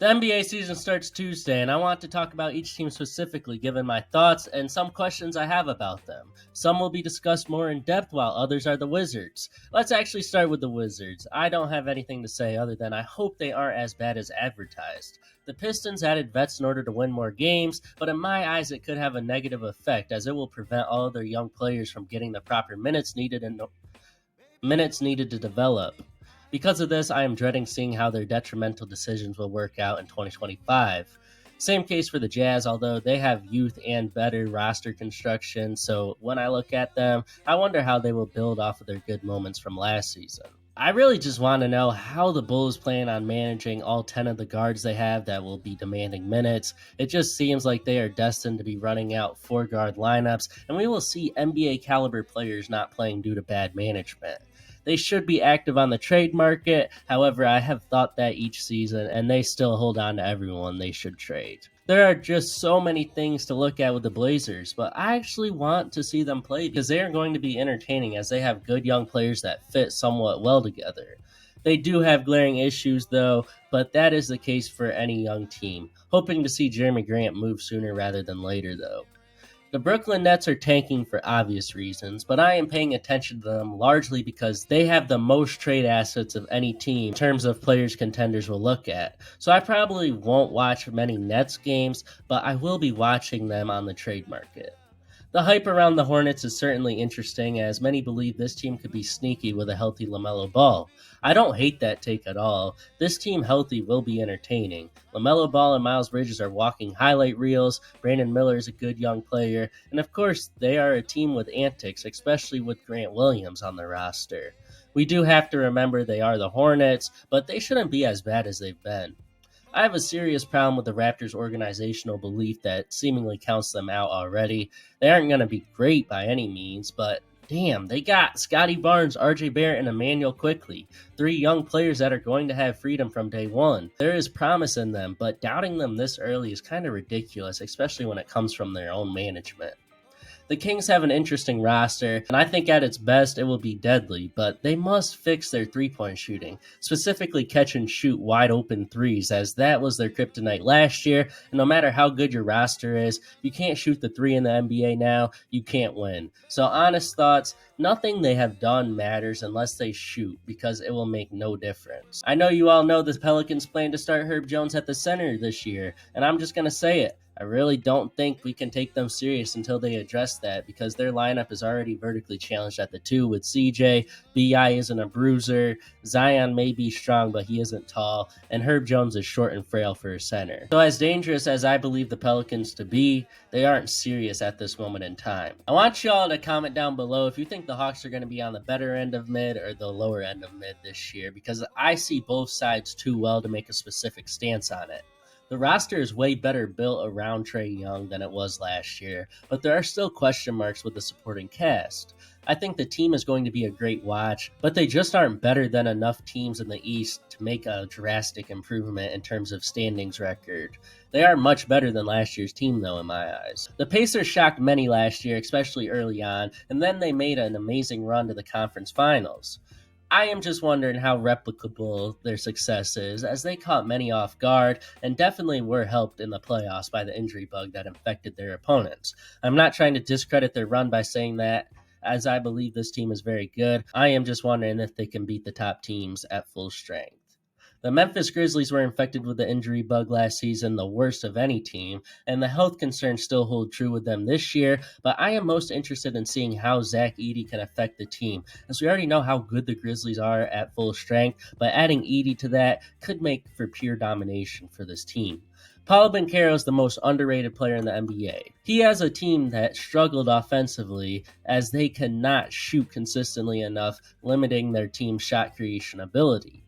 The NBA season starts Tuesday, and I want to talk about each team specifically, given my thoughts and some questions I have about them. Some will be discussed more in depth, while others are the Wizards. Let's actually start with the Wizards. I don't have anything to say other than I hope they aren't as bad as advertised. The Pistons added vets in order to win more games, but in my eyes it could have a negative effect, as it will prevent all of their young players from getting the proper minutes needed to develop. Because of this, I am dreading seeing how their detrimental decisions will work out in 2025. Same case for the Jazz, although they have youth and better roster construction, so when I look at them, I wonder how they will build off of their good moments from last season. I really just want to know how the Bulls plan on managing all 10 of the guards they have that will be demanding minutes. It just seems like they are destined to be running out 4-guard lineups, and we will see NBA caliber players not playing due to bad management. They should be active on the trade market. However, I have thought that each season, and they still hold on to everyone they should trade. There are just so many things to look at with the Blazers, but I actually want to see them play because they are going to be entertaining as they have good young players that fit somewhat well together. They do have glaring issues though, but that is the case for any young team. Hoping to see Jeremy Grant move sooner rather than later though. The Brooklyn Nets are tanking for obvious reasons, but I am paying attention to them largely because they have the most trade assets of any team in terms of players contenders will look at. So I probably won't watch many Nets games, but I will be watching them on the trade market. The hype around the Hornets is certainly interesting, as many believe this team could be sneaky with a healthy LaMelo Ball. I don't hate that take at all. This team healthy will be entertaining. LaMelo Ball and Miles Bridges are walking highlight reels, Brandon Miller is a good young player, and of course, they are a team with antics, especially with Grant Williams on the roster. We do have to remember they are the Hornets, but they shouldn't be as bad as they've been. I have a serious problem with the Raptors' organizational belief that seemingly counts them out already. They aren't going to be great by any means, but damn, they got Scotty Barnes, RJ Barrett, and Emmanuel Quickley, 3 young players that are going to have freedom from day one. There is promise in them, but doubting them this early is kind of ridiculous, especially when it comes from their own management. The Kings have an interesting roster, and I think at its best it will be deadly, but they must fix their three-point shooting, specifically catch and shoot wide open threes, as that was their kryptonite last year, and no matter how good your roster is, you can't shoot the three in the NBA now, you can't win. So honest thoughts, nothing they have done matters unless they shoot, because it will make no difference. I know you all know the Pelicans plan to start Herb Jones at the center this year, and I'm just going to say it. I really don't think we can take them serious until they address that, because their lineup is already vertically challenged at the 2 with CJ, B.I. isn't a bruiser, Zion may be strong but he isn't tall, and Herb Jones is short and frail for a center. So as dangerous as I believe the Pelicans to be, they aren't serious at this moment in time. I want y'all to comment down below if you think the Hawks are going to be on the better end of mid or the lower end of mid this year, because I see both sides too well to make a specific stance on it. The roster is way better built around Trae Young than it was last year, but there are still question marks with the supporting cast. I think the team is going to be a great watch, but they just aren't better than enough teams in the East to make a drastic improvement in terms of standings record. They are much better than last year's team, though, in my eyes. The Pacers shocked many last year, especially early on, and then they made an amazing run to the conference finals. I am just wondering how replicable their success is, as they caught many off guard and definitely were helped in the playoffs by the injury bug that infected their opponents. I'm not trying to discredit their run by saying that, as I believe this team is very good. I am just wondering if they can beat the top teams at full strength. The Memphis Grizzlies were infected with the injury bug last season, the worst of any team, and the health concerns still hold true with them this year, but I am most interested in seeing how Zach Edey can affect the team, as we already know how good the Grizzlies are at full strength, but adding Edey to that could make for pure domination for this team. Paolo Banchero is the most underrated player in the NBA. He has a team that struggled offensively as they cannot shoot consistently enough, limiting their team's shot creation ability.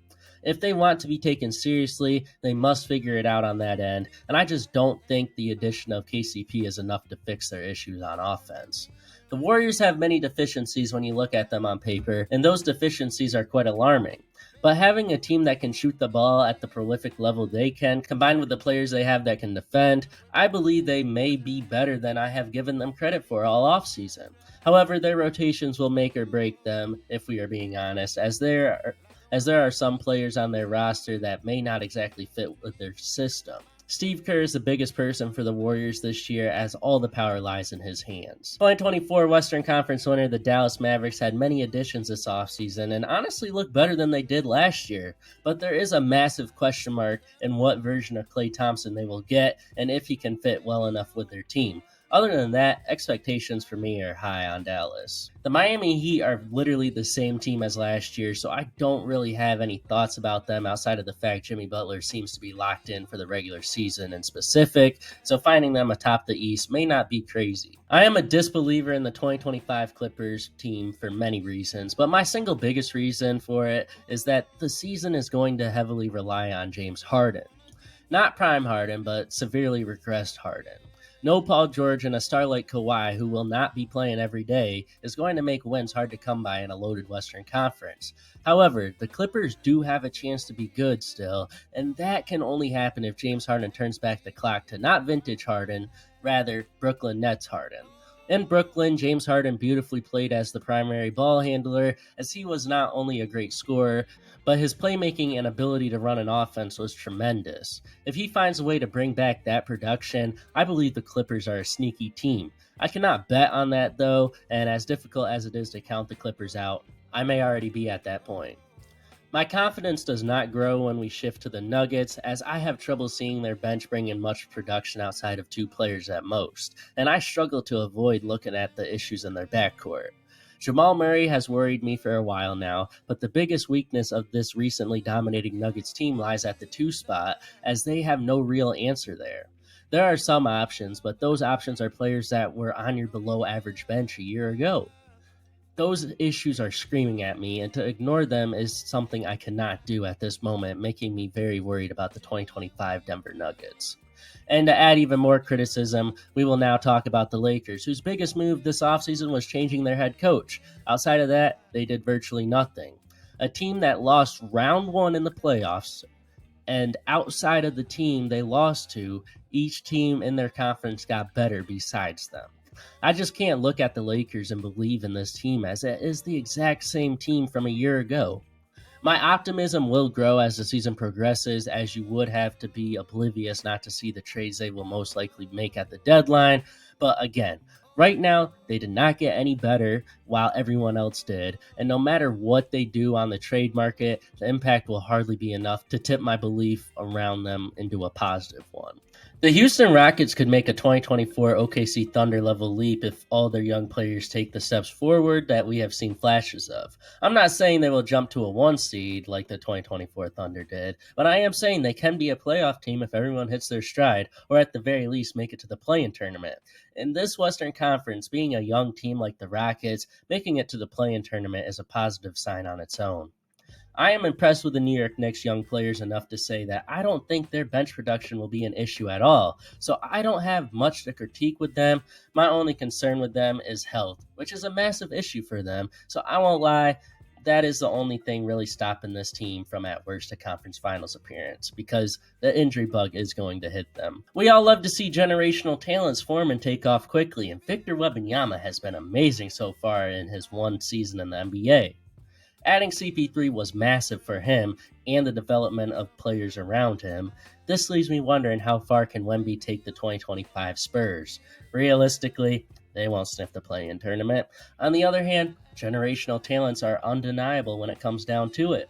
If they want to be taken seriously, they must figure it out on that end, and I just don't think the addition of KCP is enough to fix their issues on offense. The Warriors have many deficiencies when you look at them on paper, and those deficiencies are quite alarming. But having a team that can shoot the ball at the prolific level they can, combined with the players they have that can defend, I believe they may be better than I have given them credit for all offseason. However, their rotations will make or break them, if we are being honest, as there as there are some players on their roster that may not exactly fit with their system. Steve Kerr is the biggest person for the Warriors this year, as all the power lies in his hands. 2024 Western Conference winner, the Dallas Mavericks, had many additions this offseason and honestly look better than they did last year. But there is a massive question mark in what version of Klay Thompson they will get and if he can fit well enough with their team. Other than that, expectations for me are high on Dallas. The Miami Heat are literally the same team as last year, so I don't really have any thoughts about them outside of the fact Jimmy Butler seems to be locked in for the regular season in specific, so finding them atop the East may not be crazy. I am a disbeliever in the 2025 Clippers team for many reasons, but my single biggest reason for it is that the season is going to heavily rely on James Harden. Not prime Harden, but severely regressed Harden. No Paul George and a star like Kawhi, who will not be playing every day, is going to make wins hard to come by in a loaded Western Conference. However, the Clippers do have a chance to be good still, and that can only happen if James Harden turns back the clock to not vintage Harden, rather Brooklyn Nets Harden. In Brooklyn, James Harden beautifully played as the primary ball handler, as he was not only a great scorer, but his playmaking and ability to run an offense was tremendous. If he finds a way to bring back that production, I believe the Clippers are a sneaky team. I cannot bet on that though, and as difficult as it is to count the Clippers out, I may already be at that point. My confidence does not grow when we shift to the Nuggets, as I have trouble seeing their bench bring in much production outside of two players at most, and I struggle to avoid looking at the issues in their backcourt. Jamal Murray has worried me for a while now, but the biggest weakness of this recently dominating Nuggets team lies at the 2 spot, as they have no real answer there. There are some options, but those options are players that were on your below average bench a year ago. Those issues are screaming at me, and to ignore them is something I cannot do at this moment, making me very worried about the 2025 Denver Nuggets. And to add even more criticism, we will now talk about the Lakers, whose biggest move this offseason was changing their head coach. Outside of that, they did virtually nothing. A team that lost round 1 in the playoffs, and outside of the team they lost to, each team in their conference got better besides them. I just can't look at the Lakers and believe in this team, as it is the exact same team from a year ago. My optimism will grow as the season progresses, as you would have to be oblivious not to see the trades they will most likely make at the deadline. But again, right now, they did not get any better while everyone else did. And no matter what they do on the trade market, the impact will hardly be enough to tip my belief around them into a positive one. The Houston Rockets could make a 2024 OKC Thunder level leap if all their young players take the steps forward that we have seen flashes of. I'm not saying they will jump to a 1 seed like the 2024 Thunder did, but I am saying they can be a playoff team if everyone hits their stride, or at the very least make it to the play-in tournament. In this Western Conference, being a young team like the Rockets, making it to the play-in tournament is a positive sign on its own. I am impressed with the New York Knicks young players enough to say that I don't think their bench production will be an issue at all, so I don't have much to critique with them. My only concern with them is health, which is a massive issue for them, so I won't lie, that is the only thing really stopping this team from at worst a conference finals appearance, because the injury bug is going to hit them. We all love to see generational talents form and take off quickly, and Victor Wembanyama has been amazing so far in his 1 season in the NBA. Adding CP3 was massive for him and the development of players around him. This leaves me wondering how far can Wemby take the 2025 Spurs. Realistically, they won't sniff the play-in tournament. On the other hand, generational talents are undeniable when it comes down to it.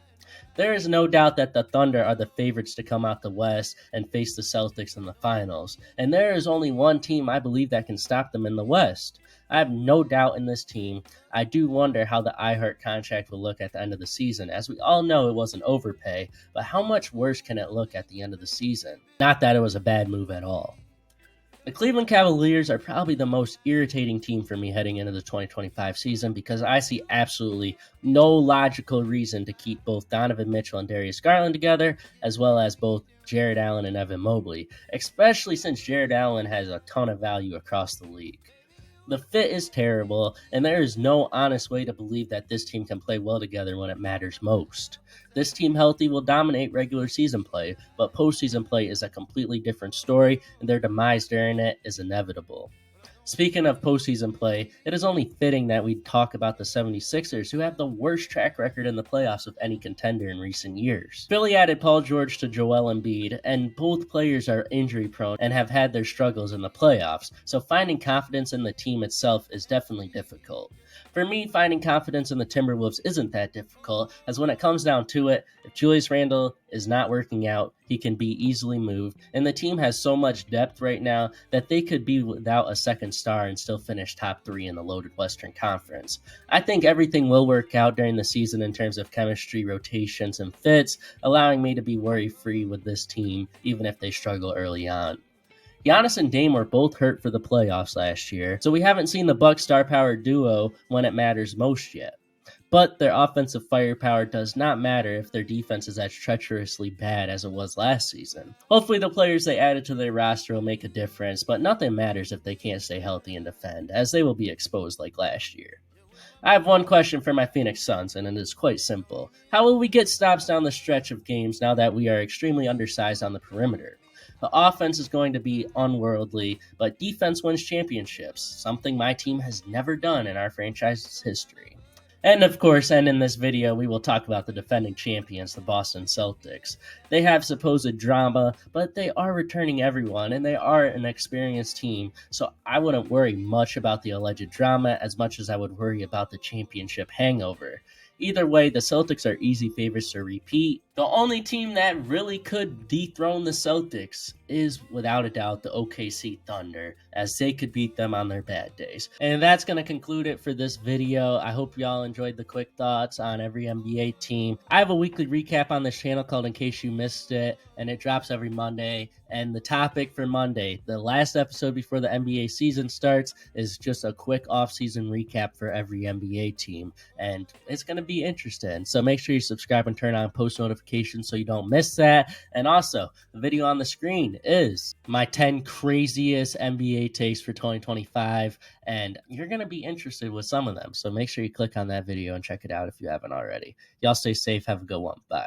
There is no doubt that the Thunder are the favorites to come out the West and face the Celtics in the finals, and there is only one team I believe that can stop them in the West. I have no doubt in this team. I do wonder how the iHeart contract will look at the end of the season, as we all know it was an overpay, but how much worse can it look at the end of the season? Not that it was a bad move at all. The Cleveland Cavaliers are probably the most irritating team for me heading into the 2025 season, because I see absolutely no logical reason to keep both Donovan Mitchell and Darius Garland together, as well as both Jared Allen and Evan Mobley, especially since Jared Allen has a ton of value across the league. The fit is terrible, and there is no honest way to believe that this team can play well together when it matters most. This team healthy will dominate regular season play, but postseason play is a completely different story, and their demise during it is inevitable. Speaking of postseason play, it is only fitting that we talk about the 76ers, who have the worst track record in the playoffs of any contender in recent years. Philly added Paul George to Joel Embiid, and both players are injury prone and have had their struggles in the playoffs, so finding confidence in the team itself is definitely difficult. For me, finding confidence in the Timberwolves isn't that difficult, as when it comes down to it, if Julius Randle is not working out, he can be easily moved, and the team has so much depth right now that they could be without a second star and still finish top 3 in the loaded Western Conference. I think everything will work out during the season in terms of chemistry, rotations, and fits, allowing me to be worry-free with this team, even if they struggle early on. Giannis and Dame were both hurt for the playoffs last year, so we haven't seen the Bucks star power duo when it matters most yet. But their offensive firepower does not matter if their defense is as treacherously bad as it was last season. Hopefully the players they added to their roster will make a difference, but nothing matters if they can't stay healthy and defend, as they will be exposed like last year. I have one question for my Phoenix Suns, and it is quite simple. How will we get stops down the stretch of games now that we are extremely undersized on the perimeter? The offense is going to be unworldly, but defense wins championships, something my team has never done in our franchise's history. And of course, in this video, we will talk about the defending champions, the Boston Celtics. They have supposed drama, but they are returning everyone, and they are an experienced team, so I wouldn't worry much about the alleged drama as much as I would worry about the championship hangover. Either way, the Celtics are easy favorites to repeat. The only team that really could dethrone the Celtics is, without a doubt, the OKC Thunder, as they could beat them on their bad days. And that's going to conclude it for this video. I hope y'all enjoyed the quick thoughts on every NBA team. I have a weekly recap on this channel called In Case You Missed It, and it drops every Monday. And the topic for Monday, the last episode before the NBA season starts, is just a quick off-season recap for every NBA team. And it's going to be interesting. So make sure you subscribe and turn on post notifications so you don't miss that. And also, the video on the screen is my 10 craziest NBA takes for 2025. And you're going to be interested with some of them. So make sure you click on that video and check it out if you haven't already. Y'all stay safe. Have a good one. Bye.